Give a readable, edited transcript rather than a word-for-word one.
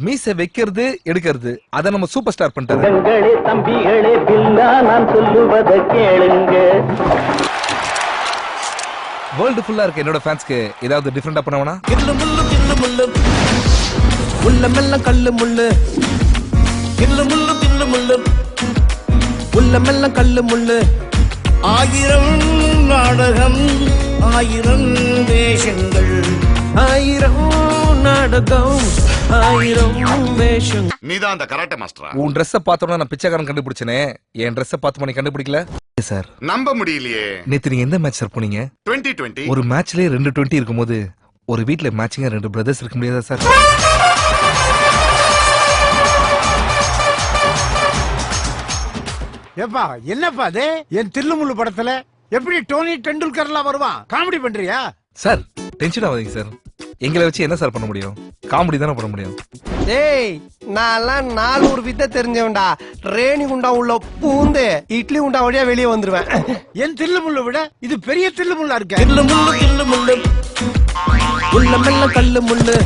மீச வைக்கிறது எடுக்கிறது அத நம்ம சூப்பர் ஸ்டார் பண்ணிட்டாரு. தங்களே தம்பிகளே பில்லா நான் சொல்லுவத கேளுங்க. வேர்ல்ட் ஃபுல்லா இருக்க என்னோட ஃபேன்ஸ்க்கு ஏதாவது டிஃபரெண்டா பண்ணவனா? கில்லு முள்ளு உள்ளமெல்லாம் கல்லு முள்ளு. கில்லு முள்ளு உள்ளமெல்லாம் கல்லு முள்ளு. 1000 நாடகம் 1000 வேஷங்கள். 1000 நாடகம் 1000 வேஷம். நீதான் அந்த கராட்டே மாஸ்டரா? உன் ட்ரெஸ்ஸ பார்த்தோம்னா நான் பிச்சைக்காரன் கண்டுபிடிச்சனே, என் ட்ரெஸ்ஸ பார்த்து பண்ணி கண்டுபிடிக்கல சார். நம்ப முடியலையே. நேத்து நீங்க எந்த மேட்ச் சார் போனீங்க? 2020. ஒரு மேட்ச்லயே 2 20 இருக்கும்போது ஒரு வீட்ல மேட்சிங்கா 2 பிரதர்ஸ் இருக்க முடியாதா சார்? ஏப்பா என்னப்பா அது? என் தில்லுமுள்ளு படத்துல எப்படி டோனி டெண்டுல்கர்லாம் வருவான்? காமெடி பண்றியா? சார் டென்ஷன் ஆகாதீங்க சார். எங்களை வச்சு என்ன சார் பண்ண முடியும்? காமெடி தானே பண்ண முடியும். டேய் நான்லாம் 400 வித்தை தெரிஞ்சவன்டா. ரேணி குண்டா உள்ள பூந்து இட்லி குண்டா வழியா வெளியே வந்துருவேன். என் தில்லுமுள்ளு விட இது பெரிய தில்லுமுள்ளா இருக்க. கில்லு முள்ளு உள்ளமெல்லாம் கல்லு முள்ளு.